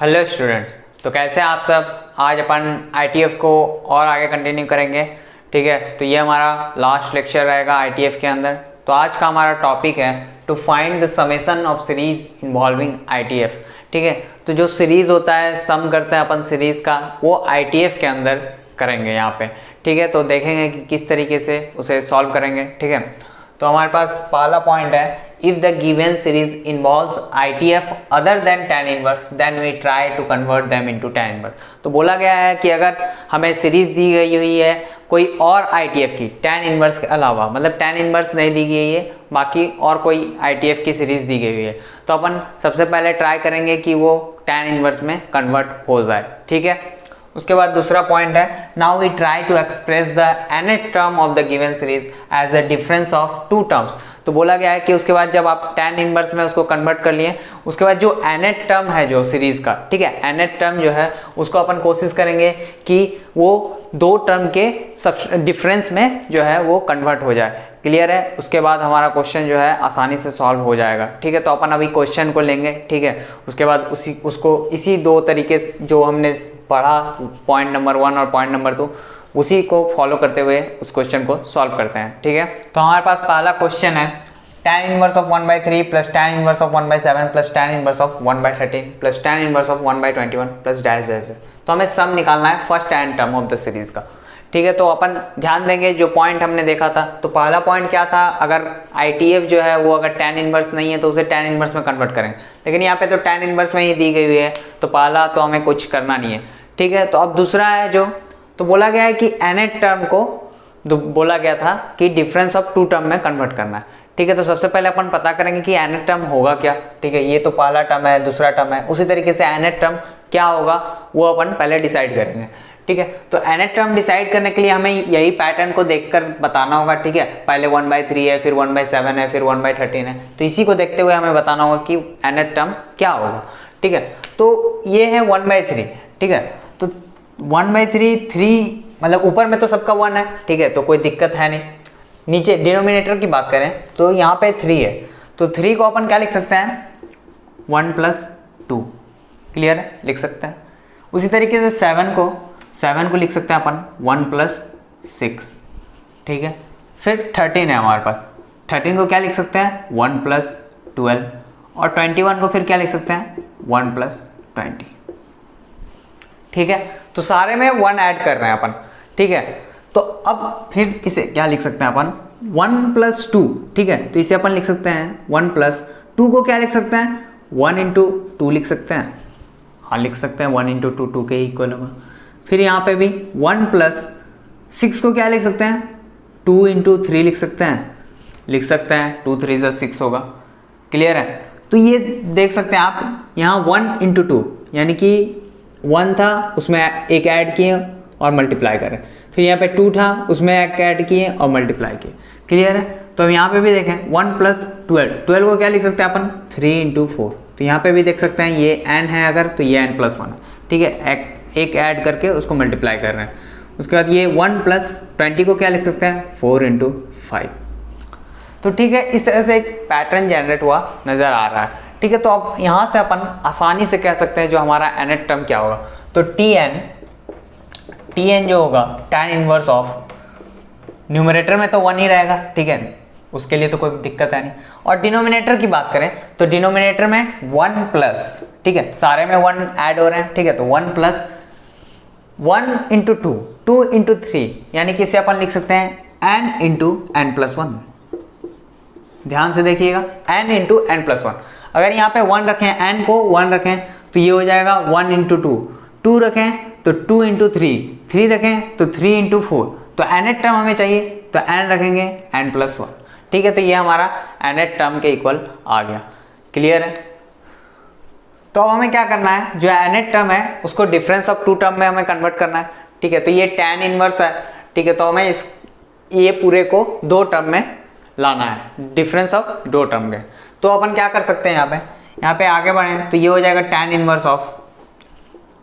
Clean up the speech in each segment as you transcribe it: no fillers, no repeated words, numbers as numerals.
Hello students, तो कैसे हैं आप सब। आज अपन आईटीएफ को और आगे कंटिन्यू करेंगे। ठीक है, तो ये हमारा लास्ट लेक्चर रहेगा आईटीएफ के अंदर। तो आज का हमारा टॉपिक है to find the summation of series involving ITF. ठीक है, तो जो सीरीज होता है, सम करते हैं अपन सीरीज का, वो आईटीएफ के अंदर करेंगे यहाँ पे। ठीक है, तो देखेंगे कि किस तरीके से उसे सॉल्व करेंगे। ठीक है, तो हमारे पास पहला पॉइंट है, if the given series involves ITF other than tan inverse then we try to convert them into tan inverse। तो बोला गया है कि अगर हमें सीरीज दी गई हुई है कोई और ITF की tan इनवर्स के अलावा, मतलब tan इनवर्स नहीं दी गई है, बाकी और कोई ITF की सीरीज दी गई हुई है, तो अपन सबसे पहले ट्राई करेंगे कि वो tan इनवर्स में कन्वर्ट हो जाए। ठीक है, उसके बाद दूसरा पॉइंट है, now we try to express the nth term of the given series as a difference of two terms. तो बोला गया है कि उसके बाद जब आप tan इनवर्स में उसको कन्वर्ट कर लिए, उसके बाद जो nth टर्म है जो सीरीज का, ठीक है, nth टर्म जो है उसको अपन कोशिश करेंगे कि वो दो टर्म के डिफरेंस में जो है वो कन्वर्ट हो जाए। क्लियर है, उसके बाद हमारा क्वेश्चन जो है आसानी से सॉल्व हो जाएगा। ठीक है, तो अपन अभी क्वेश्चन को लेंगे। ठीक है, उसके बाद उसको इसी दो तरीके से जो हमने पढ़ा, पॉइंट नंबर 1 और पॉइंट नंबर 2, उसी को फॉलो करते हुए उस क्वेश्चन को सॉल्व करते हैं। ठीक है, तो हमारे पास पहला क्वेश्चन है, tan inverse of 1/3 plus tan inverse of 1/7 plus tan inverse of 1/13 plus tan inverse of 1/21 plus dash dash. तो हमें सम निकालना है first and term of the series का। ठीक है, तो अपन ध्यान देंगे जो पॉइंट हमने देखा था, तो पहला पॉइंट क्या था, अगर ITF जो है वो अगर tan इनवर्स नहीं है तो उसे tan इनवर्स में कन्वर्ट करें, लेकिन यहाँ पे तो tan इनवर्स में ही दी गई हुई है, तो पहला तो हमें कुछ करना नहीं है। ठीक है, तो अब दूसरा है जो, तो बोला गया है कि nth टर्म को बोला गया था कि डिफरेंस ऑफ टू टर्म में कन्वर्ट करना है। ठीक है, तो सबसे पहले अपन पता करेंगे कि nth टर्म होगा क्या। ठीक है, ये तो पहला टर्म है, दूसरा टर्म है, उसी तरीके से nth टर्म क्या होगा वो अपन पहले डिसाइड करेंगे। ठीक है, तो nth टर्म डिसाइड करने के लिए हमें यही पैटर्न को देखकर बताना होगा। ठीक है, पहले 1/3 है, फिर 1/7 है, फिर 1/13 है, तो इसी को देखते हुए हमें बताना होगा कि nth टर्म क्या होगा। ठीक है, तो ये है 1/3। ठीक है, तो 1/3 3, मतलब ऊपर में तो सबका 1 है। ठीक है, तो कोई दिक्कत है नहीं। नीचे डिनोमिनेटर की बात करें तो यहाँ पे 3 है, तो 3 को अपन क्या लिख सकते हैं, 1 + 2। क्लियर है, लिख सकते हैं। उसी तरीके से 7 को लिख सकते हैं अपन 1 + 6। ठीक है, फिर 13 है हमारे पास, 13 को क्या लिख सकते हैं, 1 + 12, और 21 को फिर क्या लिख सकते हैं, 1 + 20। ठीक है, तो सारे में 1 ऐड कर रहे हैं अपन। ठीक है, तो अब फिर इसे क्या लिख सकते हैं अपन, 1 + 2। ठीक है, तो इसे अपन लिख सकते हैं 1 + 2 को क्या लिख सकते हैं, 1 × 2 लिख सकते हैं। हाँ, लिख सकते हैं 1 × 2, 2 के इक्वल होगा। फिर यहाँ पे भी 1 + 6 को क्या लिख सकते हैं, 2 × 3 लिख सकते हैं। लिख सकते हैं 2 × 3 = 6 होगा। क्लियर है, तो ये देख सकते हैं आप, यहाँ 1 × 2 यानी कि 1 था, उसमें एक ऐड किए और मल्टीप्लाई करें, फिर यहाँ पे 2 था, उसमें एक ऐड किए और मल्टीप्लाई किए। क्लियर है, तो हम यहाँ पे भी देखें 1 + 12, 12 को क्या लिख सकते हैं अपन, 3 × 4। तो यहाँ पे भी देख सकते हैं ये n है अगर, तो ये n + 1 है। ठीक है, एक ऐड करके उसको मल्टीप्लाई कर रहे हैं। उसके बाद ये 1 + 20 को क्या लिख सकते हैं, 4 × 5। तो ठीक है, इस तरह से एक पैटर्न जनरेट हुआ नज़र आ रहा है। ठीक है, तो अब यहाँ से अपन आसानी से कह सकते हैं जो हमारा nth टर्म क्या होगा, तो Tn जो होगा tan इनवर्स ऑफ, न्यूमरेटर में तो 1 ही रहेगा। ठीक है, उसके लिए तो कोई दिक्कत है नहीं। और डिनोमिनेटर की बात करें तो डिनोमिनेटर में 1+, ठीक है, सारे में 1 ऐड हो रहे हैं। ठीक है, तो 1 + 1 × 2, 2 × 3, यानी कि इसे अपन लिख सकते हैं n × n + 1। ध्यान से देखिएगा, n × n + 1। अगर यहाँ पे 1 रखें, n को 1 रखें, तो ये हो जाएगा 1 × 2, 2 रखें तो 2 × 3, 3 रखें तो 3 × 4। तो nth टर्म हमें चाहिए, तो n रखेंगे n + 1। ठीक है, तो ये हमारा nth टर्म के इक्वल आ गया। क्लियर है, तो अब हमें क्या करना है, जो nth टर्म है उसको डिफरेंस ऑफ टू टर्म में हमें कन्वर्ट करना है। ठीक है, तो ये tan इनवर्स है। ठीक है, तो हमें ये पूरे को दो टर्म में लाना है, डिफरेंस ऑफ दो टर्म के। तो अपन क्या कर सकते हैं, यहाँ पे आगे बढ़े तो ये हो जाएगा tan inverse of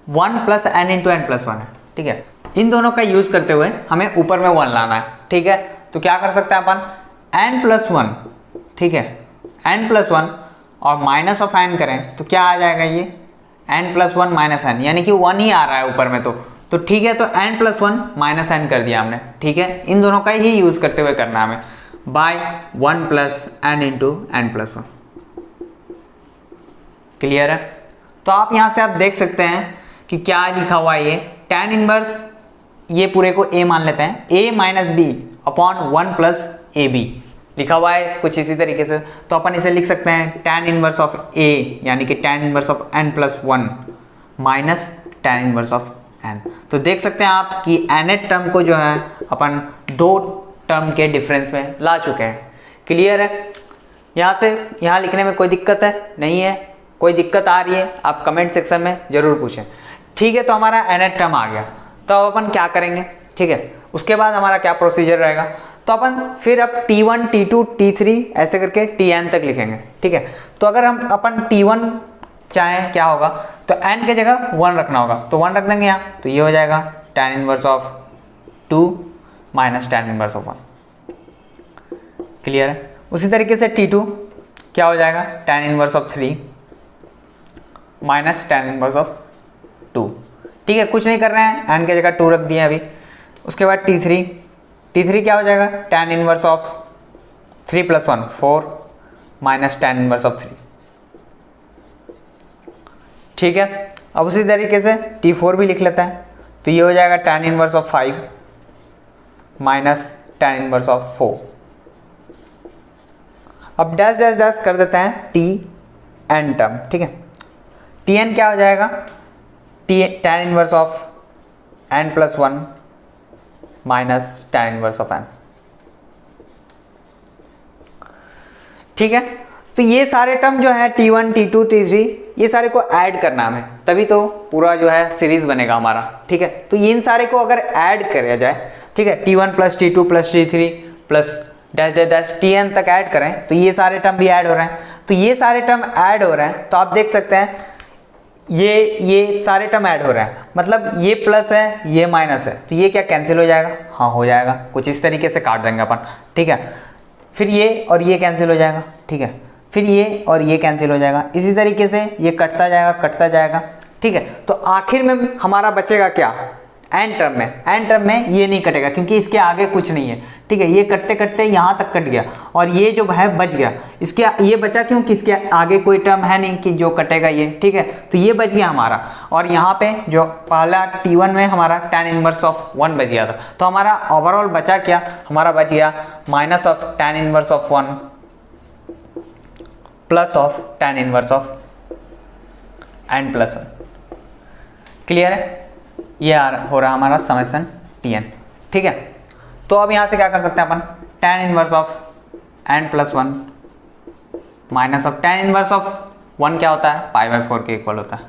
1 + n × n + 1 है। ठीक है, इन दोनों का यूज करते हुए हमें ऊपर में 1 लाना है। ठीक है, तो क्या कर सकते हैं अपन, n + 1, ठीक है, n + 1 और -n करें तो क्या आ जाएगा, ये n+1 माइनस एन, यानी कि 1 ही आ रहा है ऊपर में, तो ठीक है, तो n+1 माइनस एन कर दिया हमने, ठीक है, इन दोनों का ही यूज करते हुए करना है हमें, बाय 1 + n × n+1। क्लियर है? तो आप यहां से आप देख सकते हैं कि क्या लिखा हुआ है, ये tan इनवर्स, ये पूरे को a मान लेते हैं, a - b / 1 + ab लिखा हुआ है कुछ इसी तरीके से। तो अपन इसे लिख सकते हैं tan इनवर्स ऑफ a, यानी कि tan inverse of n+1 minus tan inverse of n। तो देख सकते हैं आप कि nth टर्म को जो है अपन 2 टर्म के डिफरेंस में ला चुके हैं। क्लियर है? यहाँ से यहाँ लिखने में कोई दिक्कत है? नहीं है? कोई दिक्कत आ रही है आप कमेंट सेक्शन में जरूर पूछें। ठीक है, तो हमारा nth टर्म आ गया, तो अब अपन क्या करेंगे? ठीक है, उसके बाद हमारा क्या प्रोसीजर रहेगा, तो अपन फिर अब T1 T2 T3 ऐसे करके Tn तक लिखेंगे। ठीक है, तो अगर हम अपन T1 चाहें क्या होगा, तो n के जगह 1 रखना होगा, तो 1 रख देंगे यहाँ, तो ये हो जाएगा tan inverse of 2 minus tan inverse of 1। Clear है? उसी तरीके से T2 क्या हो जाएगा, tan inverse of 3 minus tan inverse of 2। ठीक है, कुछ नहीं कर रहे हैं, n के जगह 2 रख दिए अभी। उसके बाद T3 क्या हो जाएगा, tan inverse of 3 + 1 4 minus tan inverse of 3। ठीक है, अब उसी तरीके से T4 भी लिख लेते हैं, तो ये हो जाएगा tan inverse of 5 minus tan inverse of 4। अब डैश डैश डैश कर देते हैं Tn टर्म। ठीक है, Tn क्या हो जाएगा, tan inverse of n+1 minus tan inverse of n। ठीक है, तो ये सारे टर्म जो है T1 T2 T3 ये सारे को ऐड करना हमें, तभी तो पूरा जो है सीरीज बनेगा हमारा। ठीक है, तो इन सारे को अगर ऐड किया जाए, ठीक है, T1 + T2 + T3 plus dash dash dash Tn तक ऐड करें, तो ये सारे टर्म भी ऐड हो रहे हैं। तो ये सारे टर्म ऐड हो रहे हैं, तो आप देख सकते हैं ये सारे टर्म ऐड हो रहे हैं, मतलब ये प्लस है ये माइनस है, तो ये क्या कैंसिल हो जाएगा? हाँ, हो जाएगा, कुछ इस तरीके से काट देंगे अपन। ठीक है, फिर ये और ये कैंसिल हो जाएगा। ठीक है, फिर ये और ये कैंसिल हो जाएगा, इसी तरीके से ये कटता जाएगा। ठीक है, तो आखिर में हमारा बचेगा क्या, n टर्म में ये नहीं कटेगा क्योंकि इसके आगे कुछ नहीं है। ठीक है, ये कटते कटते यहाँ तक कट गया और ये जो है बच गया, इसके ये बचा क्यों कि इसके आगे कोई टर्म है नहीं कि जो कटेगा ये। ठीक है, तो ये बच गया हमारा, और यहाँ पे जो पहला T1 में हमारा tan इनवर्स ऑफ 1 बच गया था, तो हमारा ओवरऑल बचा क्या, हमारा बच गया minus of tan inverse of 1 plus of tan inverse of n+1। Clear है? ये हो रहा हमारा समेशन Tn। ठीक है, तो अब यहाँ से क्या कर सकते हैं अपन, tan inverse of n+1 minus of tan inverse of 1 क्या होता है, π/4 के इक्वल होता है।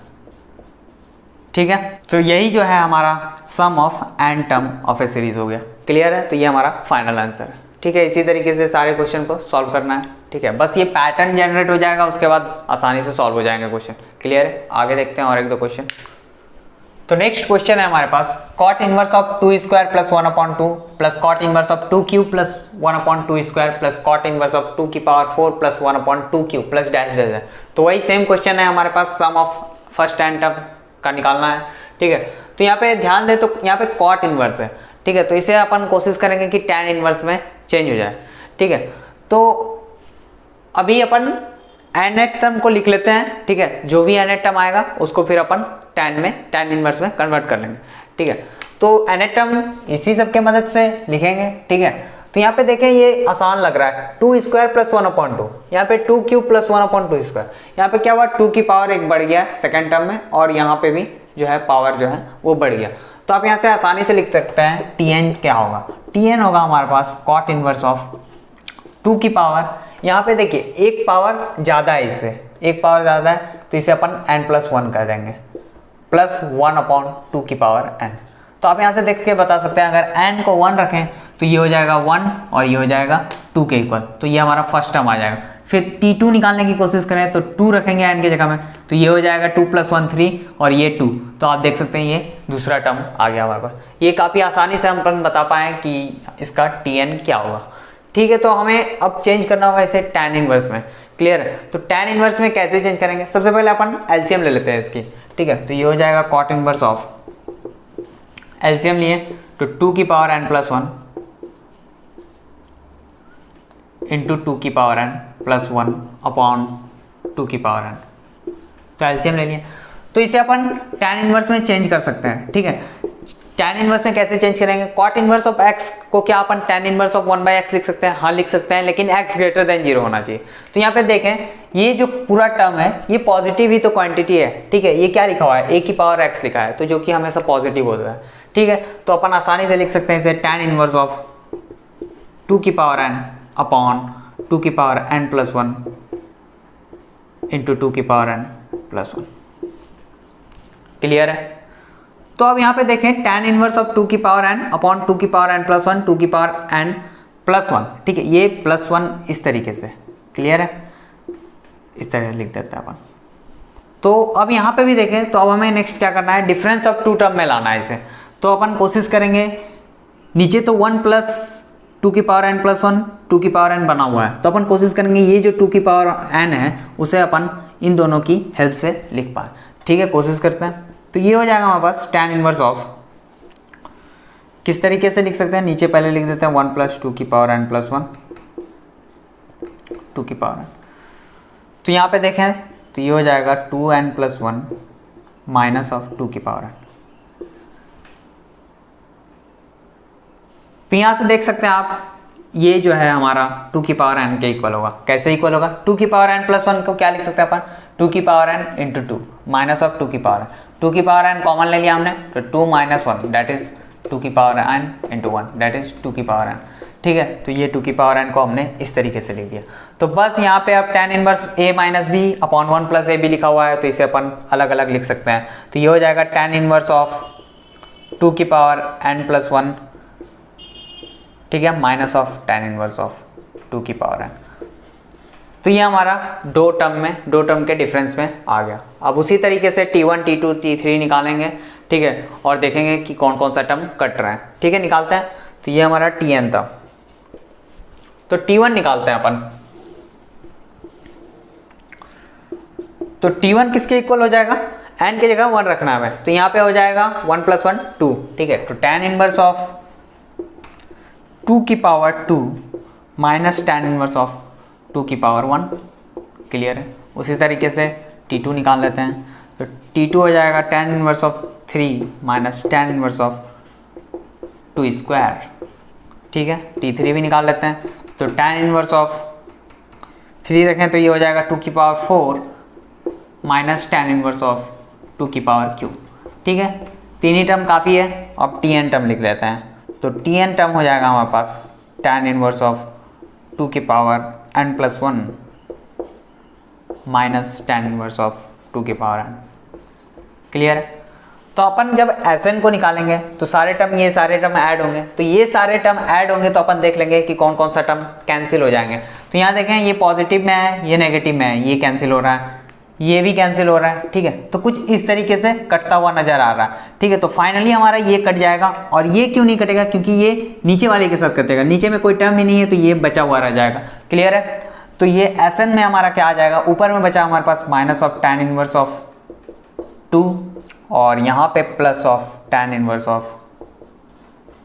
ठीक है, तो यही जो है हमारा sum of n term of a series हो गया। क्लियर है? तो ये हमारा फाइनल आंसर है। ठीक है, इसी तरीके से सारे क्वेश्चन को सॉल्व करना है। ठीक है, बस ये पैटर्न जनरेट हो जाएगा, उसके बाद आसानी से सॉल्व हो जाएंगे क्वेश्चन। क्लियर है? आगे देखते हैं और 1-2 क्वेश्चन। तो नेक्स्ट क्वेश्चन है हमारे पास, cot inverse of 2² + 1/2 plus cot inverse of 2³ + 1/2² plus cot inverse of 2⁴ + 1/2³ plus dash dash है। तो वही सेम क्वेश्चन है हमारे पास, सम ऑफ फर्स्ट n टर्म का निकालना है। ठीक है, तो यहाँ पे ध्यान दे, तो यहाँ पे cot इनवर्स है। ठीक है, तो इसे अपन कोशिश करेंगे कि tan इनवर्स में चेंज हो जाए। ठीक है, तो अभी अपन nth टर्म को लिख लेते हैं। ठीक है, जो भी nth टर्म आएगा उसको फिर अपन tan इनवर्स में कन्वर्ट कर लेंगे। ठीक है, तो nth टर्म इसी सब के मदद से लिखेंगे। ठीक है, तो यहाँ पे देखें ये आसान लग रहा है, 2² + 1/2, यहाँ पे 2³ + 1/2², यहाँ पे क्या हुआ, 2 की पावर 1 बढ़ गया सेकेंड टर्म में, और यहाँ पे भी जो है पावर जो है वो बढ़ गया। तो आप यहाँ से आसानी से लिख सकते हैं Tn क्या होगा, Tn होगा हमारे पास cot इनवर्स ऑफ 2 की पावर, यहाँ पे देखिए एक पावर ज़्यादा है, इससे एक पावर ज़्यादा है, तो इसे अपन n+1 कर देंगे, प्लस 1/2 की पावर n। तो आप यहाँ से देख के बता सकते हैं, अगर n को 1 रखें तो ये हो जाएगा 1 और ये हो जाएगा 2 के इक्वल, तो ये हमारा फर्स्ट टर्म आ जाएगा। फिर T2 निकालने की कोशिश करें तो 2 रखेंगे n के जगह में, तो ये हो जाएगा 2 + 1 3 और ये 2, तो आप देख सकते हैं ये दूसरा टर्म आ गया हमारे पास। ये काफ़ी आसानी से हम बता पाएँ कि इसका Tn क्या होगा। ठीक है, तो हमें अब चेंज करना होगा इसे tan इनवर्स में। क्लियर है? तो tan इनवर्स में कैसे चेंज करेंगे, सबसे पहले अपन एलसीएम ले लेते हैं इसकी। ठीक है, तो ये हो जाएगा cot इनवर्स ऑफ, एलसीएम लिए तो 2 की पावर n प्लस 1 इंटू 2 की पावर n प्लस 1 अपॉन 2 की पावर n, तो एलसीएम ले लिया। तो इसे अपन tan इनवर्स में चेंज कर सकते हैं। ठीक है, tan इनवर्स में कैसे चेंज करेंगे, cot इनवर्स ऑफ x को क्या अपन tan इनवर्स ऑफ 1/x लिख सकते हैं, हाँ लिख सकते हैं, लेकिन x ग्रेटर देन 0 होना चाहिए। तो यहाँ पे देखें ये जो पूरा टर्म है ये पॉजिटिव ही तो क्वांटिटी है। ठीक है, ये क्या लिखा हुआ है, a की पावर x लिखा है, तो जो कि हमेशा पॉजिटिव होता है। ठीक है, तो अपन आसानी से लिख सकते हैं इसे tan इनवर्स ऑफ 2 की पावर n अपॉन 2 की पावर n प्लस 1 इंटू 2 की पावर n प्लस 1। क्लियर है? तो अब यहाँ पे देखें tan इनवर्स ऑफ 2 की पावर n अपॉन 2 की पावर n प्लस 1 2 की पावर n प्लस 1। ठीक है, ये प्लस 1 इस तरीके से। क्लियर है? इस तरह लिख देते हैं अपन। तो अब यहाँ पे भी देखें तो अब हमें नेक्स्ट क्या करना है, डिफरेंस ऑफ 2 टर्म में लाना है इसे। तो अपन कोशिश करेंगे, नीचे तो 1 प्लस 2 की पावर n प्लस 1 2 की पावर n बना हुआ है, तो अपन कोशिश करेंगे ये जो 2 की पावर n है उसे अपन इन दोनों की हेल्प से लिख पाए। ठीक है, कोशिश करते हैं। तो ये हो जाएगा हमारे पास tan इनवर्स ऑफ, किस तरीके से लिख सकते हैं, नीचे पहले लिख देते हैं 1 प्लस 2 की पावर n प्लस 1 2 की पावर n। तो यहाँ पे देखें तो ये हो जाएगा 2n प्लस 1 माइनस ऑफ 2 की पावर n। तो यहाँ से देख सकते हैं आप ये जो है हमारा 2 की पावर n के इक्वल होगा। कैसे इक्वल होगा, 2 की पावर n प्लस 1 को क्या लिख सकते हैं अपन, 2 की power n into 2 minus of 2 की पावर n। 2 की पावर n कॉमन ले लिया हमने, तो 2 माइनस 1 दैट इज 2 की power n into 1 that is 2 की पावर n। ठीक है, तो ये 2 की पावर n को हमने इस तरीके से लिख दिया। तो बस यहाँ पे अब tan inverse a minus B upon 1 plus A B लिखा हुआ है, तो इसे अपन अलग अलग लिख सकते हैं। तो ये हो जाएगा tan इनवर्स ऑफ 2 की पावर n प्लस 1, ठीक है, minus of tan inverse of 2 की पावर n। तो ये हमारा दो टर्म के डिफरेंस में आ गया। अब उसी तरीके से T1 T2 T3 निकालेंगे। ठीक है, और देखेंगे कि कौन कौन सा टर्म कट रहा है। ठीक है, निकालते हैं। तो ये हमारा Tn था, तो T1 निकालते हैं अपन। तो T1 किसके इक्वल हो जाएगा, n की जगह 1 रखना है हमें, तो यहाँ पे हो जाएगा 1 प्लस 1 2। ठीक है, तो tan इनवर्स ऑफ 2 की power 2 minus tan inverse of 2 की पावर 1। क्लियर है? उसी तरीके से T2 निकाल लेते हैं। तो T2 हो जाएगा tan inverse of 3 minus tan inverse of 2 square. ठीक है, T3 भी निकाल लेते हैं। तो tan इनवर्स ऑफ 3 रखें तो ये हो जाएगा 2 की power 4 minus tan inverse of 2 की पावर क्यू। ठीक है, तीन ही टर्म काफ़ी है। अब Tn टर्म लिख लेते हैं। तो Tn टर्म हो जाएगा हमारे पास tan इनवर्स ऑफ 2 की power n plus 1 minus tan inverse of 2 की पावर n। क्लियर है? तो अपन जब Sn को निकालेंगे तो ये सारे टर्म ऐड होंगे। तो ये सारे टर्म ऐड होंगे तो अपन देख लेंगे कि कौन कौन सा टर्म कैंसिल हो जाएंगे। तो यहाँ देखें ये पॉजिटिव में है, ये नेगेटिव में है, ये कैंसिल हो रहा है, ये भी कैंसिल हो रहा है। ठीक है, तो कुछ इस तरीके से कटता हुआ नजर आ रहा है। ठीक है, तो फाइनली हमारा ये कट जाएगा। और ये क्यों नहीं कटेगा, क्योंकि ये नीचे वाले के साथ कटेगा, नीचे में कोई टर्म ही नहीं है, तो ये बचा हुआ रह जाएगा। क्लियर है? तो ये Sn में हमारा क्या आ जाएगा, ऊपर में बचा हमारे पास minus of tan inverse of 2 और यहाँ पे plus of tan inverse of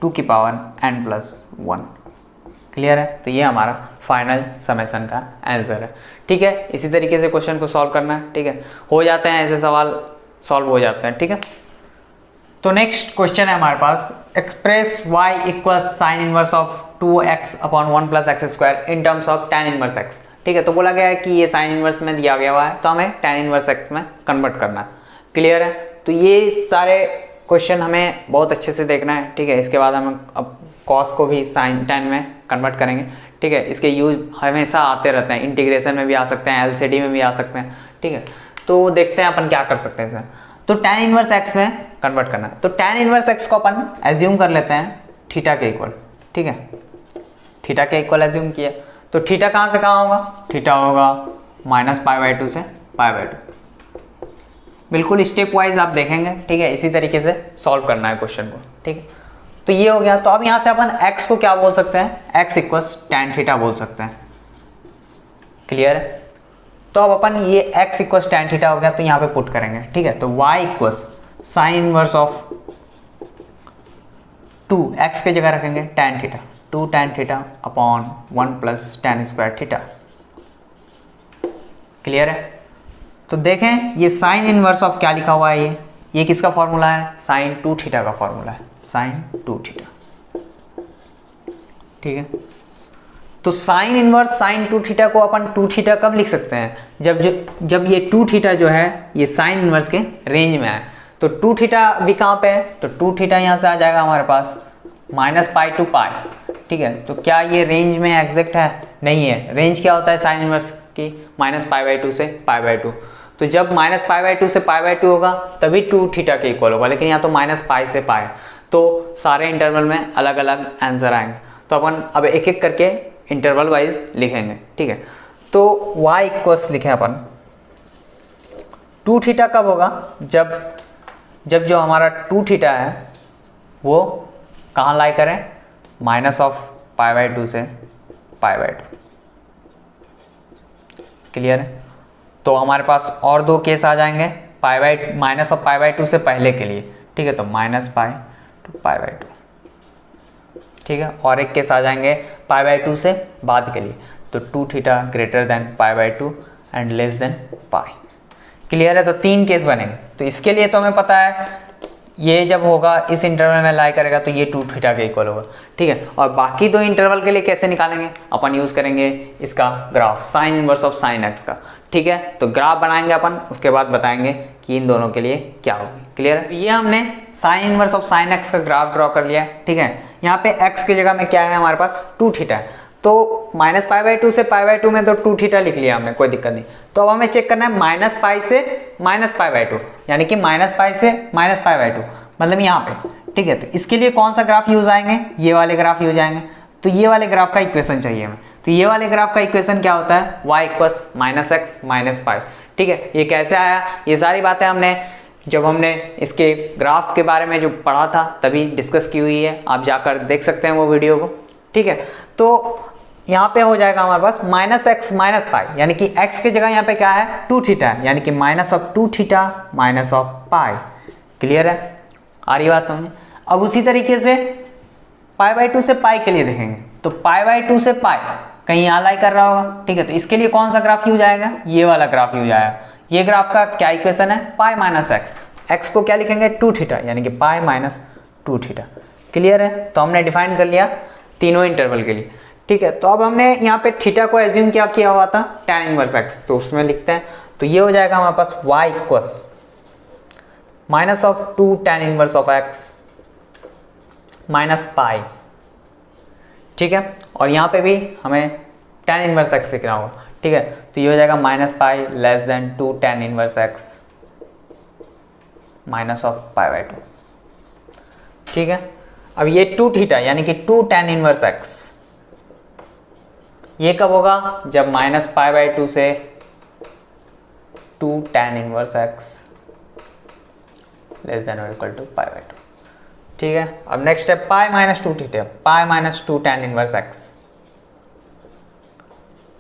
2 की पावर n प्लस 1। क्लियर है? तो ये हमारा फाइनल समेशन का आंसर है। ठीक है, इसी तरीके से क्वेश्चन को सॉल्व करना है। ठीक है, हो जाते हैं ऐसे सवाल, सॉल्व हो जाते हैं। ठीक है, तो नेक्स्ट क्वेश्चन है हमारे पास, express y equal sine inverse of 2x upon 1 plus x square in terms of tan inverse x। ठीक है, तो बोला गया है कि ये साइन इनवर्स में दिया गया हुआ है, तो हमें tan इनवर्स x में कन्वर्ट करना है। क्लियर है? तो ये सारे क्वेश्चन हमें बहुत अच्छे से देखना है। ठीक है, इसके बाद हम अब कॉस को भी साइन tan में कन्वर्ट करेंगे। ठीक है, इसके यूज हमेशा आते रहते हैं, इंटीग्रेशन में भी आ सकते हैं, LCD में भी आ सकते हैं। ठीक है, तो देखते हैं अपन क्या कर सकते हैं इसमें। तो tan इनवर्स x में कन्वर्ट करना है। तो tan इनवर्स x को अपन एज्यूम कर लेते हैं थीटा के इक्वल। ठीक है, थीटा के इक्वल एज्यूम किया, तो थीटा कहाँ से कहाँ होगा, थीटा होगा माइनस π/2 से π/2। बिल्कुल स्टेप वाइज आप देखेंगे। ठीक है, इसी तरीके से सॉल्व करना है क्वेश्चन को। ठीक है, तो ये हो गया। तो अब यहाँ से अपन x को क्या बोल सकते हैं, x इक्वल्स tan थीटा बोल सकते हैं। क्लियर है? तो अब अपन ये x इक्वल्स tan थीटा हो गया, तो यहाँ पे पुट करेंगे, ठीक है। तो y equals sign inverse of 2 x के जगह रखेंगे tan theta, 2 tan theta upon 1 plus tan square theta. Clear है? तो देखें ये साइन इनवर्स ऑफ क्या लिखा हुआ है, ये किसका फॉर्मूला है, साइन 2 थीटा का फॉर्मूला है, साइन 2 थीटा। ठीक है। तो साइन इनवर्स साइन 2 थीटा को अपन 2 थीटा कब लिख सकते हैं, जब ये 2 थीटा जो है ये साइन इनवर्स के रेंज में है। तो 2 थीटा भी कहाँ पे है, तो 2 थीटा यहाँ से आ जाएगा हमारे पास -पाई टू पाई। ठीक है। तो क्या ये रेंज में एग्जैक्ट है, नहीं है। रेंज क्या होता है साइन इनवर्स की, -पाई/2 से पाई/2। तो जब -पाई/2 से पाई/2 होगा तभी 2 थीटा के इक्वल होगा, लेकिन यहाँ तो -पाई से पाई, तो सारे इंटरवल में अलग अलग आंसर आएंगे। तो अपन अब एक एक करके इंटरवल वाइज लिखेंगे। ठीक है। तो y इक्वल्स लिखें अपन 2 थीटा कब होगा, जब जो हमारा 2 थीटा है वो कहाँ लाई करें, -पाई/2 से पाई/2। क्लियर है? तो हमारे पास और 2 केस आ जाएंगे -पाई/2 से पहले के लिए। ठीक है। तो -पाई टू पाई/2। ठीक है। और एक केस आ जाएंगे पाई/2 से बाद के लिए, तो 2 थीटा ग्रेटर देन पाई/2 and less than pi. Clear है? तो 3 केस बनेंगे। तो इसके लिए तो हमें पता है ये जब होगा इस इंटरवल में लाई करेगा तो ये 2 थीटा के इक्वल होगा। ठीक है। और बाकी 2 इंटरवल के लिए कैसे निकालेंगे, अपन यूज करेंगे इसका graph, sign inverse of sine x का। ठीक है। तो ग्राफ बनाएंगे अपन, उसके बाद बताएंगे कि इन दोनों के लिए क्या होगी। क्लियर है? तो ये हमने sign inverse of sine x का ग्राफ ड्रॉ कर लिया है। ठीक है। यहाँ पे x की जगह में क्या है हमारे पास, 2 थीटा है। तो -पाई/2 से पाई/2 में तो 2 थीटा लिख लिया हमने, कोई दिक्कत नहीं। तो अब हमें चेक करना है -पाई से -पाई/2, यानी कि -पाई से -पाई/2, मतलब यहाँ पे। ठीक है। तो इसके लिए कौन सा ग्राफ यूज आएंगे, ये वाले ग्राफ यूज आएंगे। तो ये वाले ग्राफ का इक्वेशन चाहिए हमें। तो ये वाले ग्राफ का इक्वेशन क्या होता है, y इक्वल्स -x - पाई। ठीक है। ये कैसे आया, ये सारी बातें जब हमने इसके ग्राफ के बारे में जो पढ़ा था तभी डिस्कस की हुई है, आप जाकर देख सकते हैं वो वीडियो को। ठीक है। तो यहाँ पे हो जाएगा हमारे पास -x - पाई, यानी कि x की जगह यहाँ पे क्या है, 2 थीटा है, यानी कि -2 थीटा -पाई। क्लियर है? आ रही बात समझ? अब उसी तरीके से पाई/2 से पाई के लिए देखेंगे। तो पाई/2 से पाई कहीं यहाँ लाई कर रहा होगा। ठीक है। तो इसके लिए कौन सा ग्राफ यूज आएगा, ये वाला ग्राफ यूज आएगा। ये ग्राफ का क्या इक्वेशन है, पाई - x को क्या लिखेंगे, 2 थीटा, यानी कि पाई - 2 थीटा। क्लियर है? तो हमने डिफाइन कर लिया तीनों इंटरवल के लिए। ठीक है। तो अब हमने यहाँ पे थीटा को एज्यूम क्या किया हुआ था, tan इनवर्स x, तो उसमें लिखते हैं। तो ये हो जाएगा हमारे पास y equals -2 tan inverse of x पाई। ठीक है। और यहाँ पे भी हमें tan इनवर्स x लिखना होगा। ठीक है। तो ये हो जाएगा -पाई less than 2 tan inverse x -पाई/2। ठीक है। अब ये 2 थीटा यानी कि 2 tan इनवर्स x, ये कब होगा, जब -पाई/2 से 2 tan inverse x less than और इक्वल टू पाई/2। ठीक है। अब नेक्स्ट है pi -2 theta, pi -2 tan inverse x।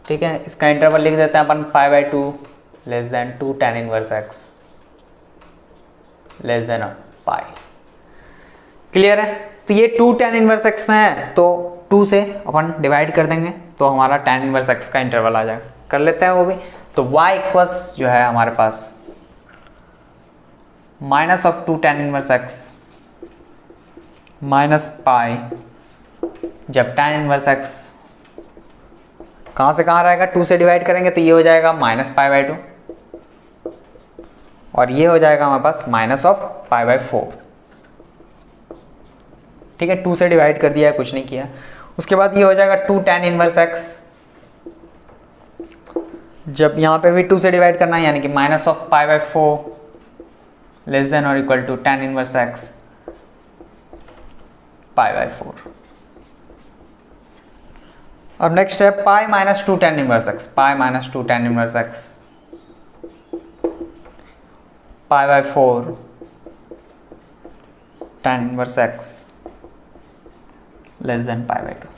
ठीक है। इसका इंटरवल लिख देते हैं अपन पाई/2 less than 2 tan inverse x less than pi. Clear है? तो ये 2 tan इनवर्स x में है, तो 2 से अपन डिवाइड कर देंगे तो हमारा tan इनवर्स x का इंटरवल आ जाएगा। कर लेते हैं वो भी। तो y इक्वल्स जो है हमारे पास -2 tan इनवर्स x पाई, जब tan इनवर्स x कहाँ से कहाँ रहेगा, 2 से डिवाइड करेंगे तो ये हो जाएगा -पाई/2, और ये हो जाएगा हमारे पास -पाई/4। ठीक है। 2 से डिवाइड कर दिया है, कुछ नहीं किया। उसके बाद ये हो जाएगा 2 tan इनवर्स x, जब यहाँ पे भी 2 से डिवाइड करना है, यानी कि -पाई/4 लेस देन और equal to tan inverse x पाई/4। अब नेक्स्ट है pi -2 tan inverse x, pi -2 tan inverse x पाई/4 tan inverse x less than pi by two.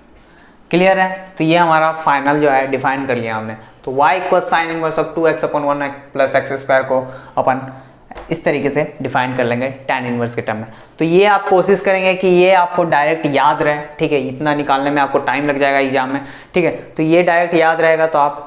Clear है? तो ये हमारा फाइनल जो है डिफाइन कर लिया हमने। तो y equal sine inverse of 2x upon 1 plus x square को अपन इस तरीके से डिफाइन कर लेंगे tan इनवर्स के टर्म में। तो ये आप कोशिश करेंगे कि ये आपको डायरेक्ट याद रहे, ठीक है। इतना निकालने में आपको टाइम लग जाएगा एग्जाम में, ठीक है। तो ये डायरेक्ट याद रहेगा तो आप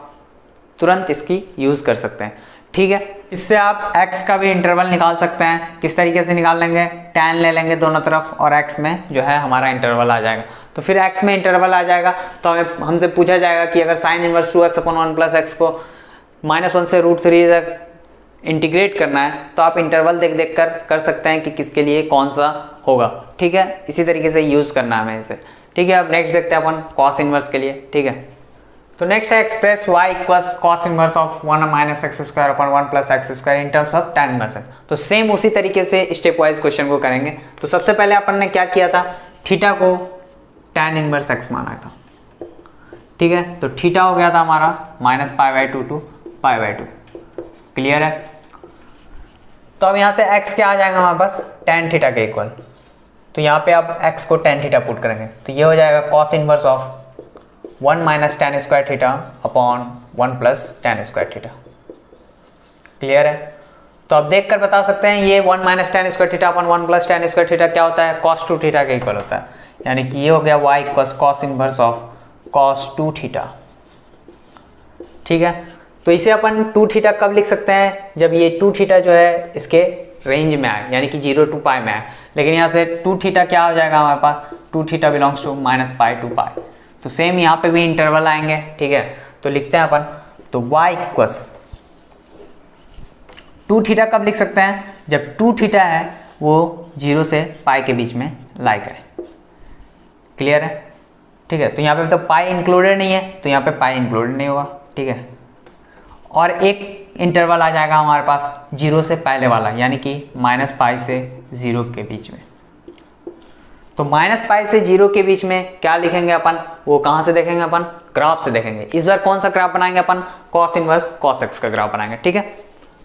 तुरंत इसकी यूज़ कर सकते हैं, ठीक है। इससे आप x का भी इंटरवल निकाल सकते हैं। किस तरीके से निकाल लेंगे? tan ले लेंगे दोनों तरफ और x में जो है हमारा इंटरवल आ जाएगा। तो फिर x में इंटरवल आ जाएगा तो हमसे पूछा जाएगा कि अगर sine inverse 2x upon 1 plus x को -1 से √3 तक इंटीग्रेट करना है तो आप इंटरवल देख कर सकते हैं कि किसके लिए कौन सा होगा, ठीक है। इसी तरीके से यूज़ करना है हमें इसे, ठीक है। अब नेक्स्ट देखते हैं अपन कॉस इनवर्स के लिए, ठीक है। तो नेक्स्ट है express y equals cos inverse of 1 minus x square upon 1 plus x square in terms of tan inverse x. तो सेम उसी तरीके से स्टेप वाइज क्वेश्चन को करेंगे। तो सबसे पहले अपन ने क्या किया था? थीटा को tan इनवर्स एक्स माना था, ठीक है। तो थीटा हो गया था हमारा -π/2 टू π/2। क्लियर है? तो अब यहाँ से x क्या आ जाएगा हमारे पास? tan थीटा के इक्वल। तो यहाँ पे आप x को tan थीटा पुट करेंगे तो ये हो जाएगा cos inverse of 1 minus tan square theta upon 1 plus tan square theta. Clear है? तो आप देख कर बता सकते हैं ये 1 minus tan square theta upon 1 plus tan square theta क्या होता है? cos 2 थीटा के इक्वल होता है। यानी कि ये हो गया y equals cos inverse of cos 2 theta, ठीक है। तो इसे अपन 2 थीटा कब लिख सकते हैं? जब ये 2 थीटा जो है इसके रेंज में आए, यानी कि 0 to पाई में आए। लेकिन यहाँ से 2 थीटा क्या हो जाएगा हमारे पास? 2 थीटा बिलोंग्स टू -π to पाई। तो सेम यहाँ पे भी इंटरवल आएंगे, ठीक है। तो लिखते हैं अपन, तो y इक्वल्स 2 थीटा कब लिख सकते हैं? जब 2 थीटा है वो 0 से पाई के बीच में लाई करे। क्लियर है? ठीक है। तो यहाँ पे तो पाई इंक्लूडेड नहीं है तो यहाँ पे पाई इंक्लूडेड नहीं होगा, ठीक है। और एक इंटरवल आ जाएगा हमारे पास 0 से पहले वाला, यानी कि -π से 0 के बीच में। तो -π से 0 के बीच में क्या लिखेंगे अपन? वो कहाँ से देखेंगे अपन? ग्राफ से देखेंगे। इस बार कौन सा ग्राफ बनाएंगे अपन? कॉस इनवर्स कॉस एक्स का ग्राफ बनाएंगे, ठीक है।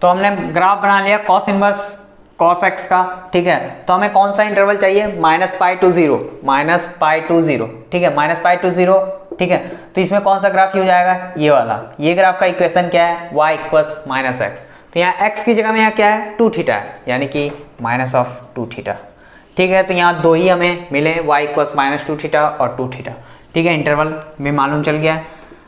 तो हमने ग्राफ बना लिया कॉस इनवर्स कॉस एक्स का, ठीक है। तो हमें कौन सा इंटरवल चाहिए? -π to 0, -π to 0, ठीक है। -π to 0, ठीक है। तो इसमें कौन सा ग्राफ यूज आएगा? ये वाला। ये ग्राफ का इक्वेशन क्या है? y equals -x। तो यहाँ x की जगह में यहाँ क्या है? 2 थीटा है, यानी कि -2 थीटा, ठीक है। तो यहाँ दो ही हमें मिले, y इक्वल्स -2 थीटा और 2 थीटा, ठीक है। इंटरवल में मालूम चल गया।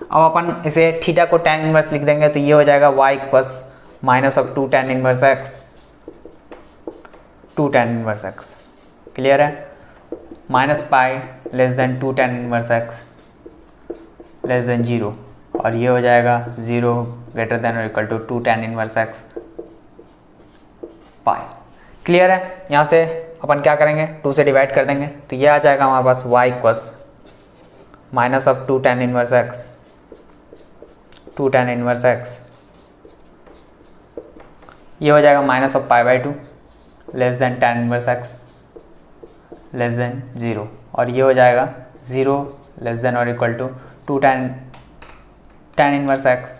अब अपन इसे थीटा को tan इनवर्स लिख देंगे तो ये हो जाएगा y equals -2 tan inverse x, 2 tan inverse x। Clear है? -π less than 2 tan inverse x less than 0, और ये हो जाएगा 0 ग्रेटर देन और equal to 2 tan inverse x pi. Clear है? यहाँ से अपन क्या करेंगे? 2 से डिवाइड कर देंगे तो ये आ जाएगा हमारे पास y equals -2 tan inverse x, 2 tan inverse x। ये हो जाएगा -π/2 less than tan inverse x less than 0, और ये हो जाएगा 0 लेस देन और equal to 2 tan inverse x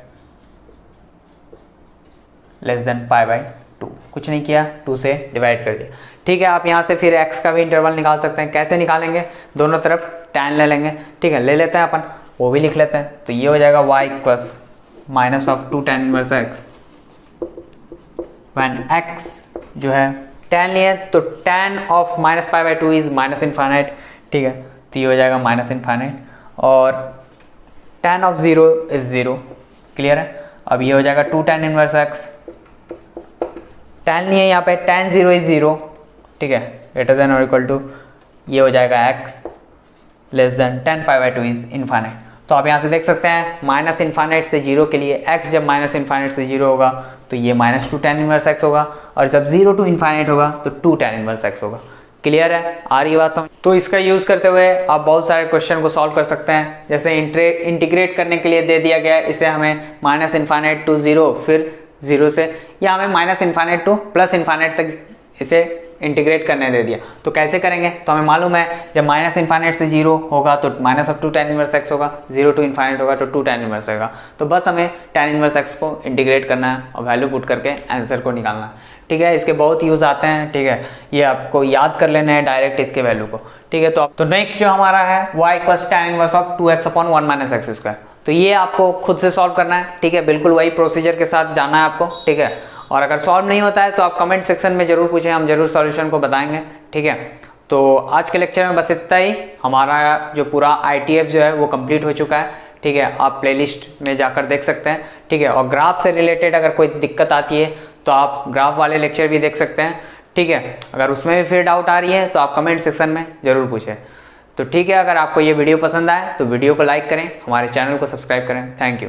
less than π/2। कुछ नहीं किया, 2 से डिवाइड कर दिया, ठीक है। आप यहाँ से फिर x का भी इंटरवल निकाल सकते हैं। कैसे निकालेंगे? दोनों तरफ tan ले लेंगे, ठीक है। ले लेते हैं अपन, वो भी लिख लेते हैं। तो ये हो जाएगा y equals -2 tan inverse x when x जो है tan लिए तो tan ऑफ -π/2 इज -∞, ठीक है। तो ये हो जाएगा -∞, और tan ऑफ 0 इज 0। क्लियर है? अब ये हो जाएगा 2 tan इनवर्स x, tan लिए यहाँ पे tan 0 इज 0, ठीक है, ग्रेटर देन और इक्वल टू ये हो जाएगा x less than tan π/2 is infinite. तो आप यहाँ से देख सकते हैं -∞ से 0 के लिए x जब -∞ से 0 होगा तो ये -2 tan इनवर्स x होगा, और जब 0 to ∞ होगा तो 2 tan इनवर्स x होगा। क्लियर है? आ रही बात समझ? तो इसका यूज़ करते हुए आप बहुत सारे क्वेश्चन को सॉल्व कर सकते हैं। जैसे इंटीग्रेट करने के लिए दे दिया गया है, इसे हमें -∞ to 0, फिर 0 से, या हमें -∞ to +∞ तक इसे इंटीग्रेट करने दे दिया। तो कैसे करेंगे? तो हमें मालूम है जब -∞ से 0 होगा तो -2 tan इनवर्स x होगा, 0 to ∞ होगा तो 2 tan इनवर्स होगा। तो बस हमें tan इनवर्स x को इंटीग्रेट करना है और वैल्यू पुट करके आंसर को निकालना है, ठीक है, इसके बहुत यूज़ आते हैं। ठीक है, ये आपको याद कर लेना है डायरेक्ट इसके वैल्यू को। ठीक है, तो नेक्स्ट जो हमारा है y equals tan inverse of 2x/1 - x²। तो ये आपको खुद से सॉल्व करना है। ठीक है, बिल्कुल वही प्रोसीजर के साथ जाना है आपको। ठीक है, और अगर सॉल्व नहीं होता है तो आप कमेंट सेक्शन में जरूर पूछें, हम जरूर सॉल्यूशन को बताएंगे। ठीक है, तो आज के लेक्चर में बस इतना ही। हमारा जो पूरा ITF जो है वो कंप्लीट हो चुका है। ठीक है, आप प्लेलिस्ट में जाकर देख सकते हैं। ठीक है, और ग्राफ से रिलेटेड अगर कोई दिक्कत आती है तो आप ग्राफ वाले लेक्चर भी देख सकते हैं। ठीक है, अगर उसमें भी फिर डाउट आ रही है तो आप कमेंट सेक्शन में ज़रूर पूछें। तो ठीक है, अगर आपको ये वीडियो पसंद आए तो वीडियो को लाइक करें, हमारे चैनल को सब्सक्राइब करें। Thank you.